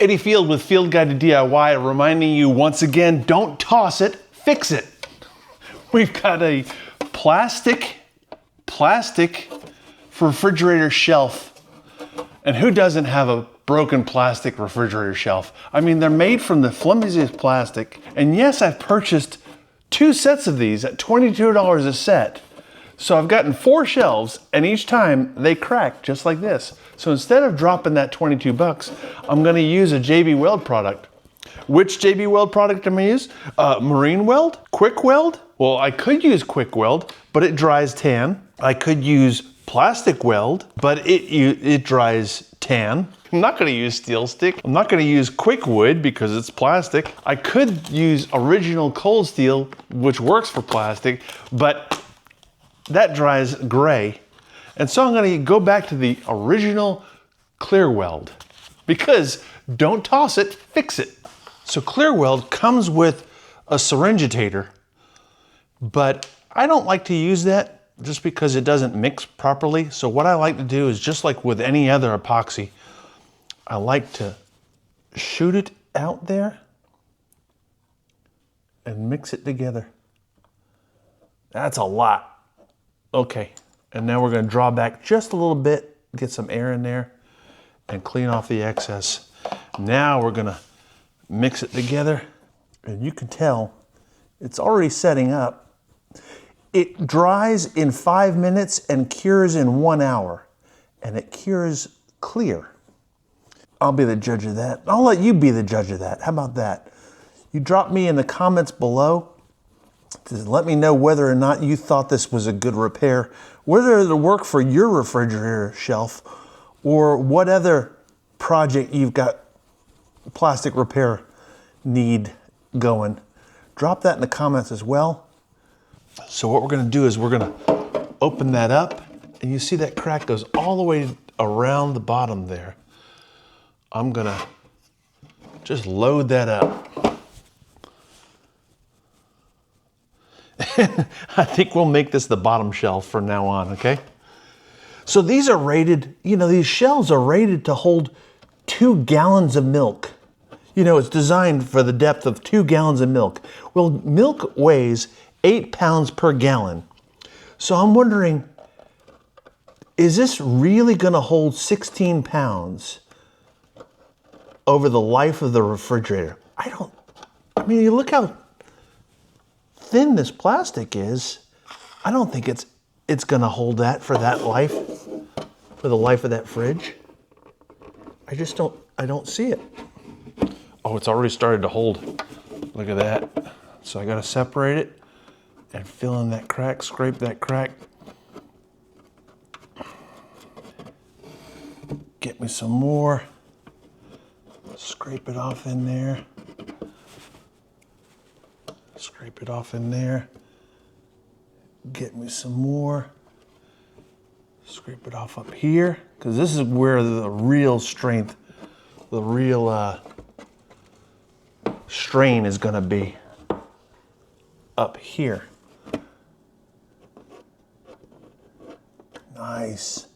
Eddie Field with Field Guide to DIY, reminding you once again, don't toss it, fix it. We've got a plastic refrigerator shelf. And who doesn't have a broken plastic refrigerator shelf? I mean, they're made from the flimsiest plastic. And yes, I've purchased 2 sets of these at $22 a set. So I've gotten 4 shelves, and each time they crack just like this. So instead of dropping that 22 bucks, I'm gonna use a JB Weld product. Which JB Weld product am I use? Marine Weld? Quick Weld? Well, I could use Quick Weld, but it dries tan. I could use Plastic Weld, but it dries tan. I'm not gonna use Steel Stick. I'm not gonna use Quick Wood because it's plastic. I could use Original Cold Steel, which works for plastic, but that dries gray. And so I'm gonna go back to the original Clear Weld because don't toss it, fix it. So Clear Weld comes with a syringitator, but I don't like to use that just because it doesn't mix properly. So what I like to do is, just like with any other epoxy, I like to shoot it out there and mix it together. That's a lot. Okay, and now we're gonna draw back just a little bit, get some air in there, and clean off the excess. Now we're gonna mix it together, and you can tell it's already setting up. It dries in 5 minutes and cures in 1 hour, and it cures clear. I'll be the judge of that. I'll let you be the judge of that. How about that? You drop me in the comments below to let me know whether or not you thought this was a good repair, whether it'll work for your refrigerator shelf, or what other project you've got plastic repair need going. Drop that in the comments as well. So what we're gonna do is we're gonna open that up, and you see that crack goes all the way around the bottom there. I'm gonna just load that up. I think we'll make this the bottom shelf from now on, okay? So these are rated, these shelves are rated to hold 2 gallons of milk. It's designed for the depth of 2 gallons of milk. Well, milk weighs 8 pounds per gallon. So I'm wondering, is this really gonna hold 16 pounds over the life of the refrigerator? You look how thin this plastic is. I don't think it's gonna hold that for that life, for the life of that fridge. I don't see it. Oh, it's already started to hold. Look at that. So I gotta separate it and fill in that crack, scrape that crack. Get me some more. Scrape it off in there. Scrape it off in there. Get me some more. Scrape it off up here, because this is where the real strength, the real strain is gonna be, up here. Nice.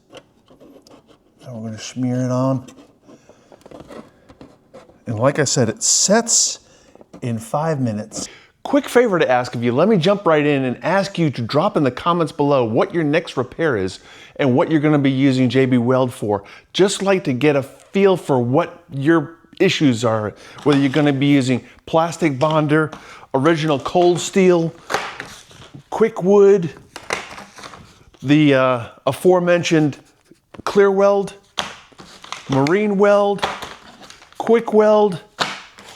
Now we're gonna smear it on. And like I said, it sets in 5 minutes. Quick favor to ask of you, let me jump right in and ask you to drop in the comments below what your next repair is and what you're gonna be using JB Weld for. Just like to get a feel for what your issues are, whether you're gonna be using plastic bonder, original cold steel, Quick Wood, the aforementioned Clear Weld, Marine Weld, Quick Weld,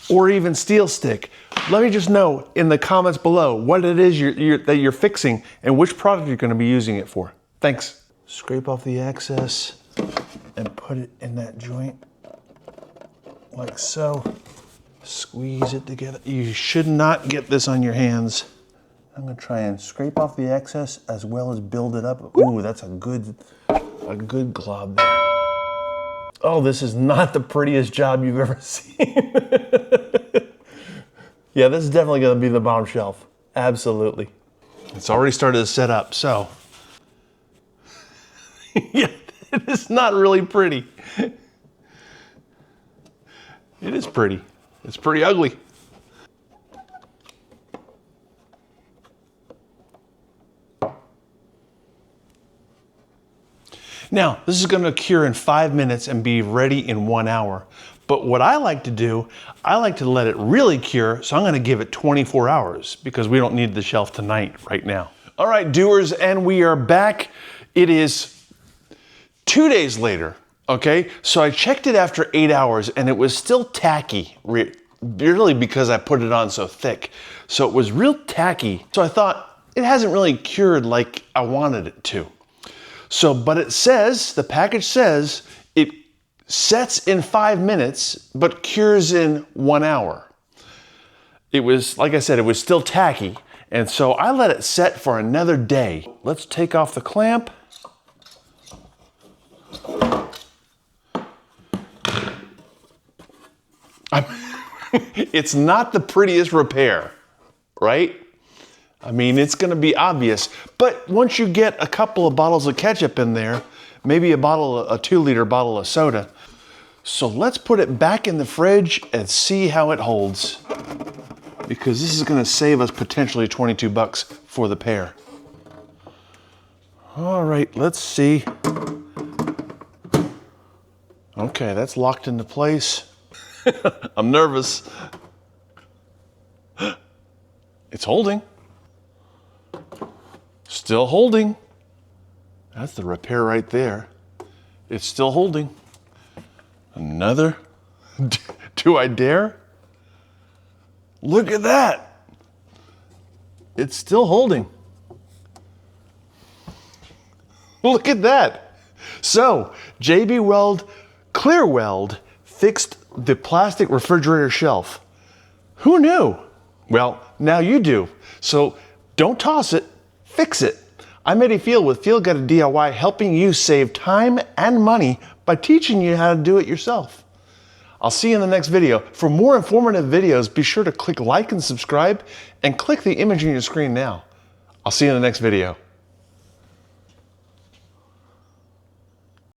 or even Steel Stick. Let me just know in the comments below what it is that you're fixing and which product you're going to be using it for. Thanks. Scrape off the excess and put it in that joint like so. Squeeze it together. You should not get this on your hands. I'm going to try and scrape off the excess as well as build it up. Ooh, that's a good glob there. Oh, this is not the prettiest job you've ever seen. Yeah, this is definitely gonna be the bottom shelf. Absolutely. It's already started to set up, so. Yeah, it's not really pretty. It is pretty. It's pretty ugly. Now, this is gonna cure in 5 minutes and be ready in 1 hour. But what I like to do, I like to let it really cure, so I'm gonna give it 24 hours because we don't need the shelf tonight, right now. All right, doers, and we are back. It is 2 days later, okay? So I checked it after 8 hours and it was still tacky, really because I put it on so thick. So it was real tacky. So I thought, it hasn't really cured like I wanted it to. So, but it says, the package says, it sets in 5 minutes, but cures in 1 hour. It was, like I said, it was still tacky. And so I let it set for another day. Let's take off the clamp. It's not the prettiest repair, right? I mean, it's gonna be obvious, but once you get a couple of bottles of ketchup in there, maybe a 2-liter bottle of soda. So let's put it back in the fridge and see how it holds, because this is gonna save us potentially 22 bucks for the pair. All right, let's see. Okay, that's locked into place. I'm nervous. It's holding. Still holding. That's the repair right there. It's still holding. Another. Do I dare? Look at that. It's still holding. Look at that. So, JB Weld Clear Weld fixed the plastic refrigerator shelf. Who knew? Well, now you do. So don't toss it, fix it. I'm Eddie Field with Field Guide to DIY, helping you save time and money by teaching you how to do it yourself. I'll see you in the next video. For more informative videos, be sure to click like and subscribe and click the image on your screen now. I'll see you in the next video.